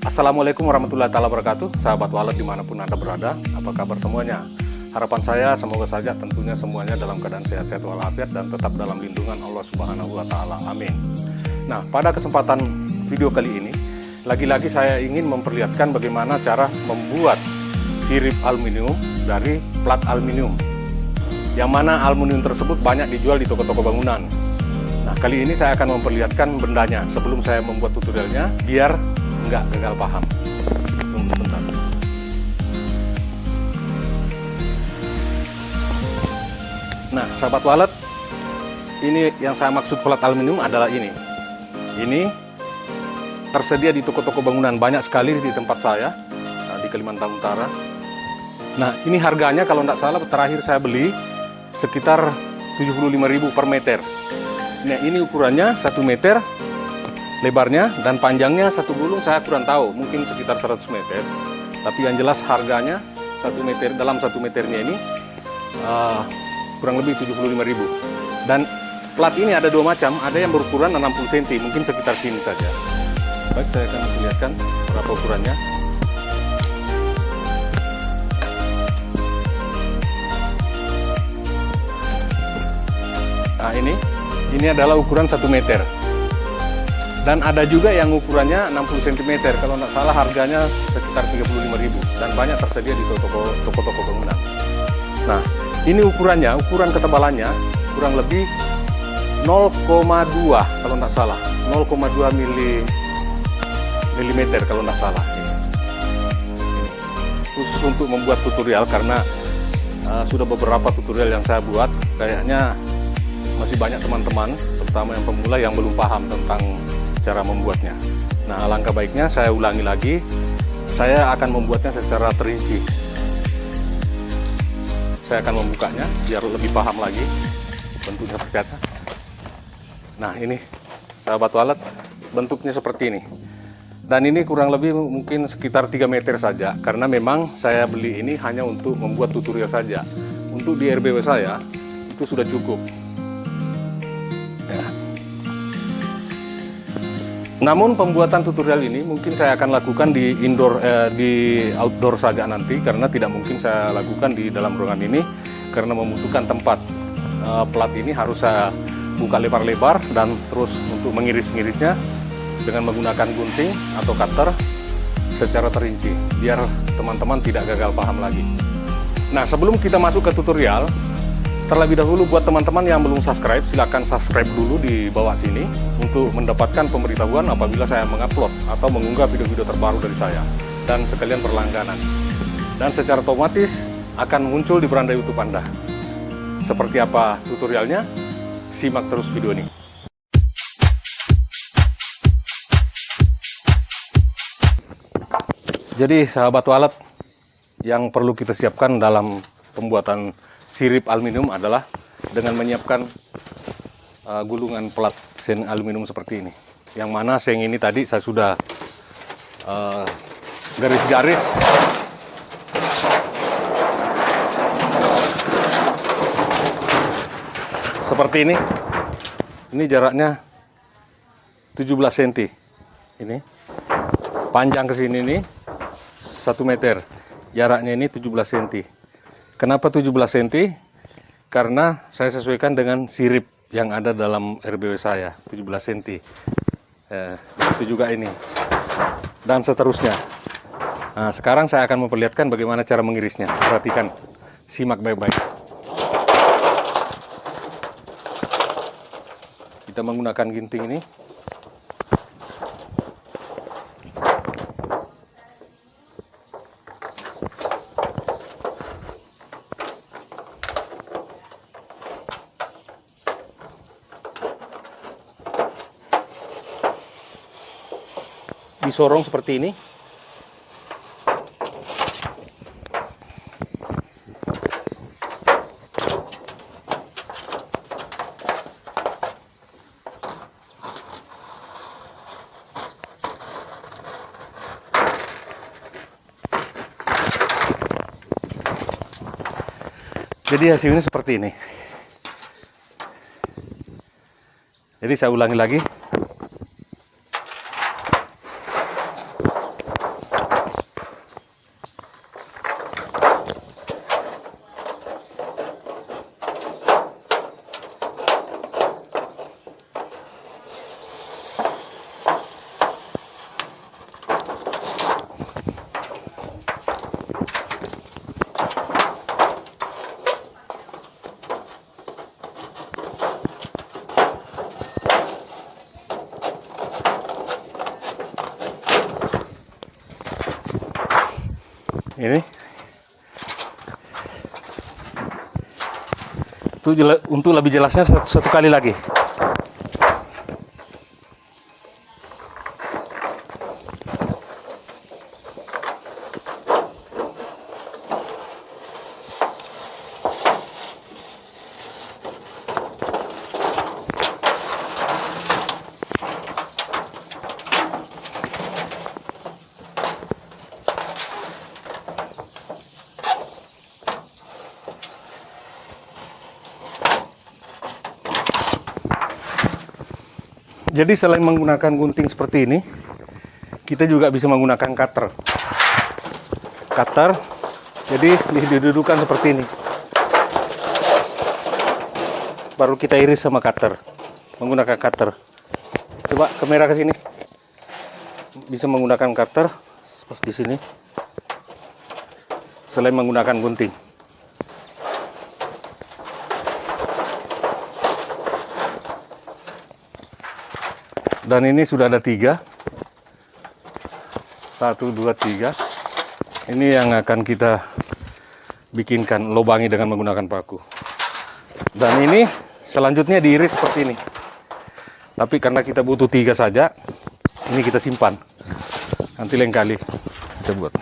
Assalamualaikum warahmatullahi wabarakatuh, sahabat walet dimanapun Anda berada, apa kabar semuanya? Harapan saya semoga saja tentunya semuanya dalam keadaan sehat-sehat walafiat dan tetap dalam lindungan Allah Subhanahu wa Ta'ala. Amin. Nah, pada kesempatan video kali ini, lagi-lagi saya ingin memperlihatkan bagaimana cara membuat sirip aluminium dari plat aluminium, yang mana aluminium tersebut banyak dijual di toko-toko bangunan. Nah, kali ini saya akan memperlihatkan bendanya sebelum saya membuat tutorialnya, biar nggak gagal paham. Tunggu sebentar. Nah, sahabat walet, ini yang saya maksud plat aluminium adalah ini. Ini tersedia di toko-toko bangunan, banyak sekali di tempat saya, di Kalimantan Utara. Nah, ini harganya kalau tidak salah terakhir saya beli sekitar 75.000 per meter. Nah, ini ukurannya 1 meter lebarnya dan panjangnya satu gulung saya kurang tahu, mungkin sekitar 100 meter. Tapi yang jelas harganya 1 meter, dalam 1 meternya ini kurang lebih 75.000. Dan plat ini ada dua macam, ada yang berukuran 60 cm, mungkin sekitar sini saja. Baik, saya akan perlihatkan berapa ukurannya. Nah, ini adalah ukuran 1 meter. Dan ada juga yang ukurannya 60 cm, kalau nggak salah harganya sekitar 35.000 dan banyak tersedia di toko-toko bangunan. Nah, ini ukurannya, ukuran ketebalannya kurang lebih 0,2 kalau nggak salah, 0,2 mm kalau nggak salah. Khusus untuk membuat tutorial, karena sudah beberapa tutorial yang saya buat, kayaknya masih banyak teman-teman, terutama yang pemula, yang belum paham tentang cara membuatnya. Nah, alangkah baiknya saya ulangi lagi. Saya akan membuatnya secara terinci. Saya akan membukanya biar lebih paham lagi bentuknya seperti apa. Nah, ini sahabat walet, bentuknya seperti ini. Dan ini kurang lebih mungkin sekitar 3 meter saja, karena memang saya beli ini hanya untuk membuat tutorial saja. Untuk di RBW saya itu sudah cukup. Ya. Namun pembuatan tutorial ini mungkin saya akan lakukan di outdoor saja nanti, karena tidak mungkin saya lakukan di dalam ruangan ini karena membutuhkan tempat. Plat ini harus saya buka lebar-lebar dan terus untuk mengiris-ngirisnya dengan menggunakan gunting atau cutter secara terinci, biar teman-teman tidak gagal paham lagi. Nah, sebelum kita masuk ke tutorial, terlebih dahulu buat teman-teman yang belum subscribe, silahkan subscribe dulu di bawah sini untuk mendapatkan pemberitahuan apabila saya mengupload atau mengunggah video-video terbaru dari saya, dan sekalian berlangganan. Dan secara otomatis akan muncul di beranda YouTube Anda. Seperti apa tutorialnya? Simak terus video ini. Jadi sahabat walet, yang perlu kita siapkan dalam pembuatan sirip aluminium adalah dengan menyiapkan gulungan plat seng aluminium seperti ini. Yang mana seng ini tadi saya sudah garis-garis seperti ini. Ini jaraknya 17 cm. Ini panjang ke sini nih 1 meter. Jaraknya ini 17 cm. Kenapa 17 cm? Karena saya sesuaikan dengan sirip yang ada dalam RBW saya, 17 cm. Itu juga ini. Dan seterusnya. Nah, sekarang saya akan memperlihatkan bagaimana cara mengirisnya. Perhatikan, simak baik-baik. Kita menggunakan ginting ini. Disorong seperti ini. Jadi hasilnya seperti ini. Jadi saya ulangi lagi. Ini itu untuk lebih jelasnya satu kali lagi. Jadi selain menggunakan gunting seperti ini, kita juga bisa menggunakan cutter. Jadi didudukan seperti ini. Baru kita iris sama cutter, menggunakan cutter. Coba kamera ke sini. Bisa menggunakan cutter di sini. Selain menggunakan gunting. Dan ini sudah ada 3. 1, 2, 3. Ini yang akan kita bikinkan, lubangi dengan menggunakan paku. Dan ini selanjutnya diiris seperti ini. Tapi karena kita butuh 3 saja, ini kita simpan. Nanti lain kali kita buat.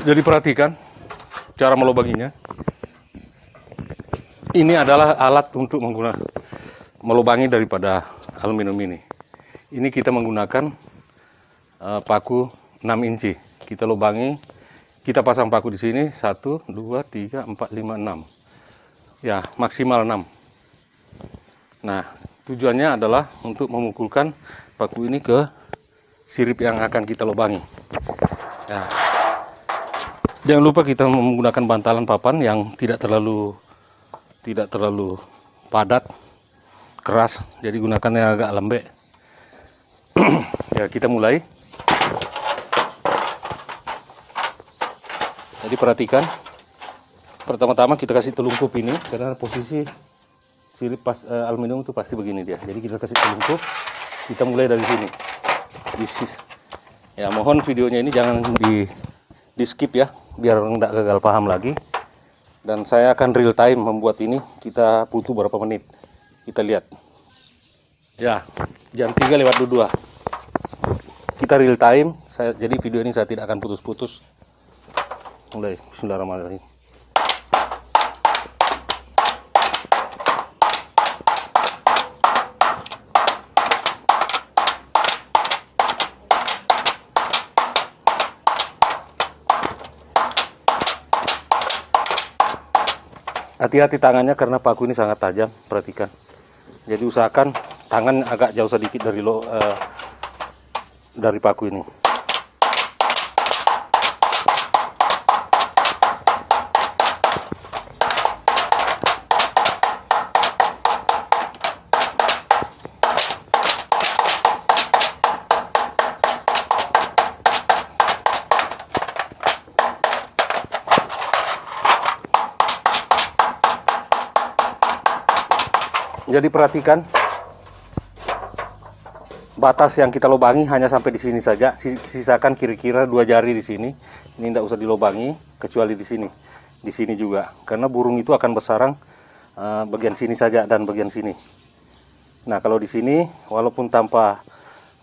Jadi perhatikan cara melubanginya. Ini adalah alat untuk melubangi daripada aluminium ini. Ini kita menggunakan paku 6 inci. Kita lubangi, kita pasang paku di sini 1, 2, 3, 4, 5, 6. Ya, maksimal 6. Nah, tujuannya adalah untuk memukulkan paku ini ke sirip yang akan kita lubangi. Ya. Jangan lupa kita menggunakan bantalan papan yang tidak terlalu padat, keras, jadi gunakan yang agak lembek. Ya, kita mulai. Jadi perhatikan, pertama-tama kita kasih telungkup ini, karena posisi sirip aluminium itu pasti begini dia. Jadi kita kasih telungkup, kita mulai dari sini. Ya, mohon videonya ini jangan di skip ya, biar nggak gagal paham lagi. Dan saya akan real time membuat ini, kita butuh berapa menit, kita lihat. Ya, jam 3:02. Kita real time, jadi video ini saya tidak akan putus-putus. Mulai, bismillahirrahmanirrahim. Hati-hati tangannya karena paku ini sangat tajam, perhatikan. Jadi usahakan tangan agak jauh sedikit dari paku ini. Jadi perhatikan, batas yang kita lubangi hanya sampai di sini saja. Sisakan kira-kira 2 jari di sini. Ini tidak usah dilubangi, kecuali di sini. Di sini juga, karena burung itu akan bersarang bagian sini saja dan bagian sini. Nah, kalau di sini, walaupun tanpa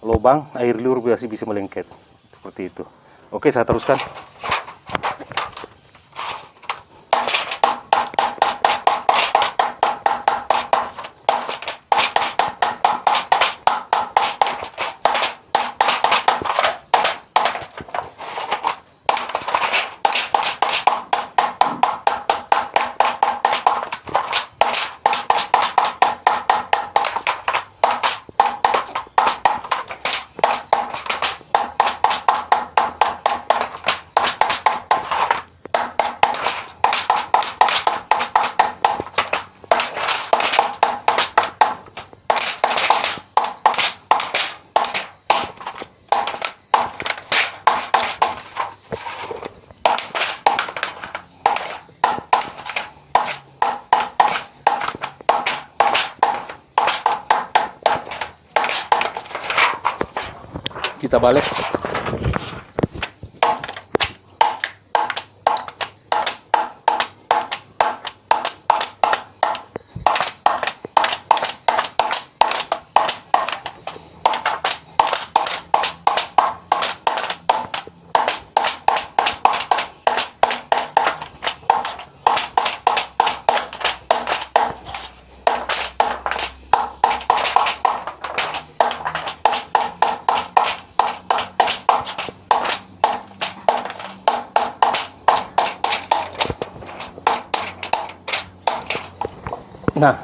lubang, air liur biasa bisa melengket seperti itu. Oke, saya teruskan. kita balik. Nah,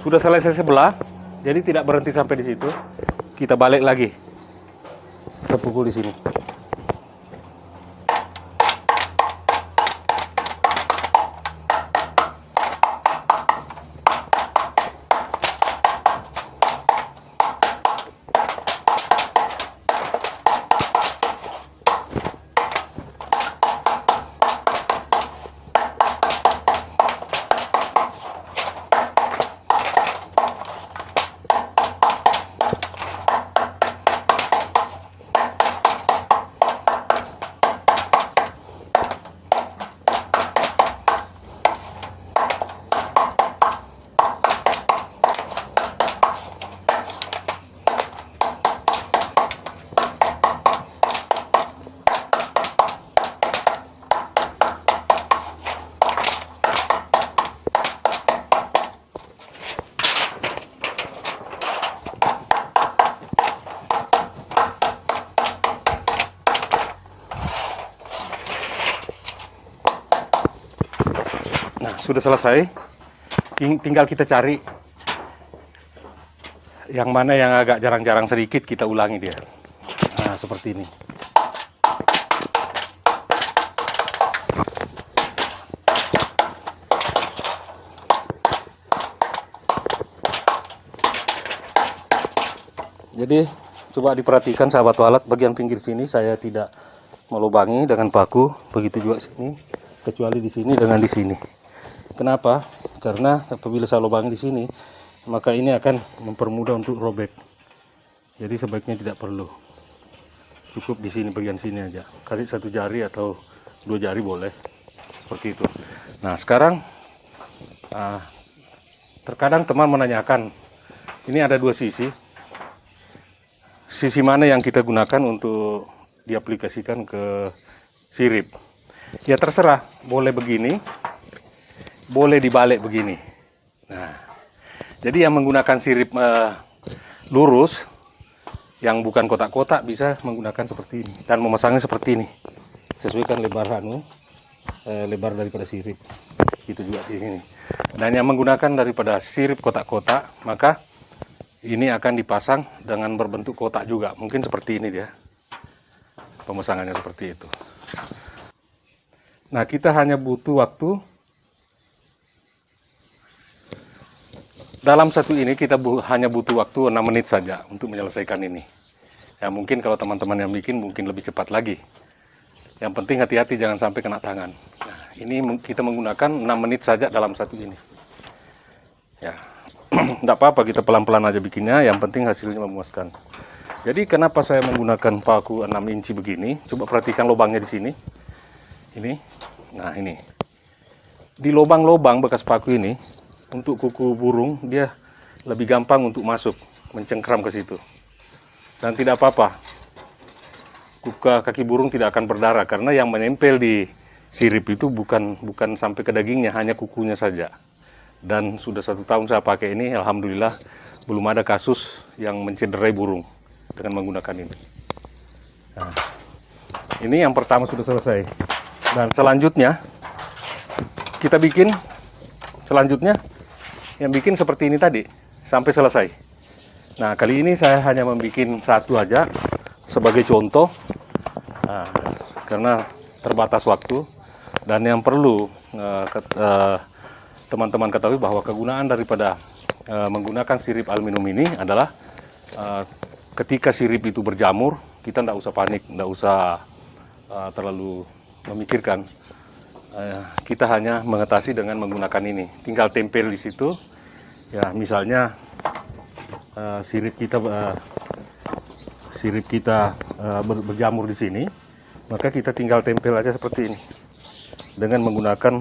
sudah selesai sebelah, jadi tidak berhenti sampai di situ. Kita balik lagi, kita pukul di sini. Nah, sudah selesai. Tinggal kita cari yang mana yang agak jarang-jarang sedikit, kita ulangi dia. Nah, seperti ini. Jadi, coba diperhatikan sahabat walat, bagian pinggir sini saya tidak melubangi dengan paku, begitu juga sini, kecuali di sini dengan di sini. Kenapa? Karena apabila saya lubangi di sini, maka ini akan mempermudah untuk robek. Jadi sebaiknya tidak perlu. Cukup di sini, bagian sini aja. Kasih 1 jari atau 2 jari boleh. Seperti itu. Nah, sekarang terkadang teman menanyakan, ini ada 2 sisi. Sisi mana yang kita gunakan untuk diaplikasikan ke sirip? Ya terserah, boleh begini, boleh dibalik begini. Nah, jadi yang menggunakan sirip lurus, yang bukan kotak-kotak, bisa menggunakan seperti ini dan memasangnya seperti ini. Sesuaikan lebar lebar daripada sirip. Itu juga di sini. Dan yang menggunakan daripada sirip kotak-kotak, maka ini akan dipasang dengan berbentuk kotak juga. Mungkin seperti ini dia. Pemasangannya seperti itu. Nah, kita hanya butuh waktu. Dalam satu ini kita hanya butuh waktu 6 menit saja untuk menyelesaikan ini. Ya mungkin kalau teman-teman yang bikin mungkin lebih cepat lagi. Yang penting hati-hati jangan sampai kena tangan. Nah, ini kita menggunakan 6 menit saja dalam satu ini. Ya, tidak apa-apa, kita pelan-pelan aja bikinnya, yang penting hasilnya memuaskan. Jadi kenapa saya menggunakan paku 6 inci begini? Coba perhatikan lubangnya di sini. Ini. Nah, ini. Di lubang-lubang bekas paku ini, untuk kuku burung dia lebih gampang untuk masuk, mencengkram ke situ. Dan tidak apa-apa, kaki burung tidak akan berdarah karena yang menempel di sirip itu bukan sampai ke dagingnya, hanya kukunya saja. Dan sudah 1 tahun saya pakai ini, alhamdulillah belum ada kasus yang mencederai burung dengan menggunakan ini. Nah, ini yang pertama sudah selesai. Dan selanjutnya kita bikin yang bikin seperti ini tadi sampai selesai. Nah, kali ini saya hanya membuat 1 aja sebagai contoh, karena terbatas waktu. Dan yang perlu teman-teman ketahui bahwa kegunaan daripada menggunakan sirip aluminium ini adalah ketika sirip itu berjamur, kita tidak usah panik, tidak usah terlalu memikirkan. Kita hanya mengatasi dengan menggunakan ini. Tinggal tempel di situ. Ya, misalnya sirip sirip kita berjamur di sini, maka kita tinggal tempel aja seperti ini dengan menggunakan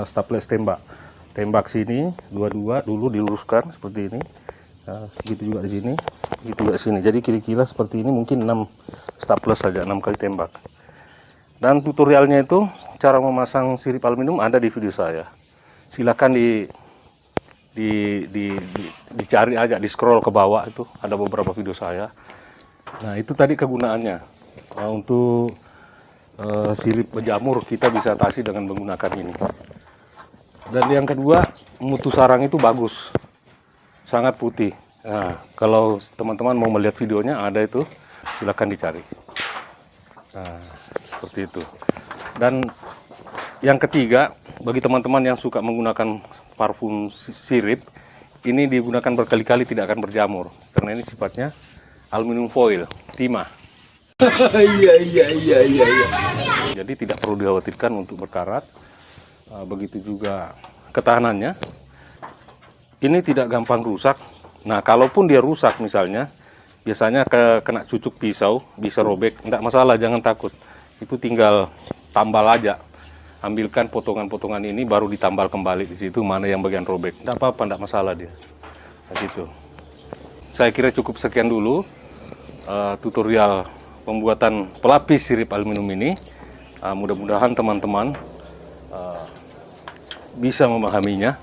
staples tembak sini dua-dua dulu diluruskan seperti ini. Begitu juga di sini, begitu juga di sini. Jadi kira-kira seperti ini, mungkin 6 staples saja, 6 kali tembak. Dan tutorialnya itu cara memasang sirip aluminium ada di video saya. Silakan dicari aja, di scroll ke bawah, itu ada beberapa video saya. Nah, itu tadi kegunaannya. Nah, untuk sirip berjamur kita bisa atasi dengan menggunakan ini. Dan yang kedua, mutu sarang itu bagus, sangat putih. Nah, kalau teman-teman mau melihat videonya ada itu, silakan dicari. Nah, seperti itu. Dan yang ketiga, bagi teman-teman yang suka menggunakan parfum sirip, ini digunakan berkali-kali tidak akan berjamur karena ini sifatnya aluminium foil, timah. Iya. Jadi tidak perlu dikhawatirkan untuk berkarat. Begitu juga ketahanannya. Ini tidak gampang rusak. Nah, kalaupun dia rusak misalnya, biasanya kena cucuk pisau, bisa robek. Tidak masalah, jangan takut. Itu tinggal tambal aja. Ambilkan potongan-potongan ini, baru ditambal kembali di situ mana yang bagian robek. Tidak apa-apa, tidak masalah dia. Nah, gitu. Saya kira cukup sekian dulu tutorial pembuatan pelapis sirip aluminium ini. Mudah-mudahan teman-teman bisa memahaminya.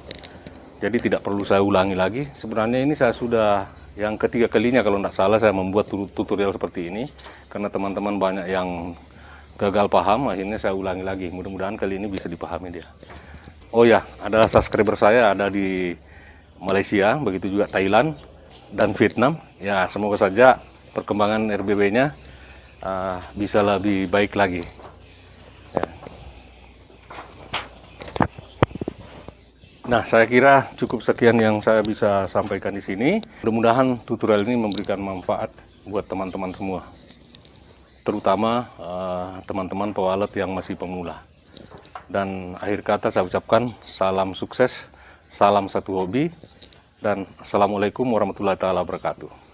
Jadi tidak perlu saya ulangi lagi. Sebenarnya ini saya sudah yang ketiga kalinya kalau tidak salah saya membuat tutorial seperti ini. Karena teman-teman banyak yang gagal paham, akhirnya saya ulangi lagi. Mudah-mudahan kali ini bisa dipahami dia. Oh ya, ada subscriber saya ada di Malaysia, begitu juga Thailand dan Vietnam. Ya, semoga saja perkembangan RBB-nya bisa lebih baik lagi. Ya. Nah, saya kira cukup sekian yang saya bisa sampaikan di sini. Mudah-mudahan tutorial ini memberikan manfaat buat teman-teman semua. Terutama teman-teman pewalet yang masih pemula. Dan akhir kata saya ucapkan salam sukses, salam satu hobi, dan assalamualaikum warahmatullahi wabarakatuh.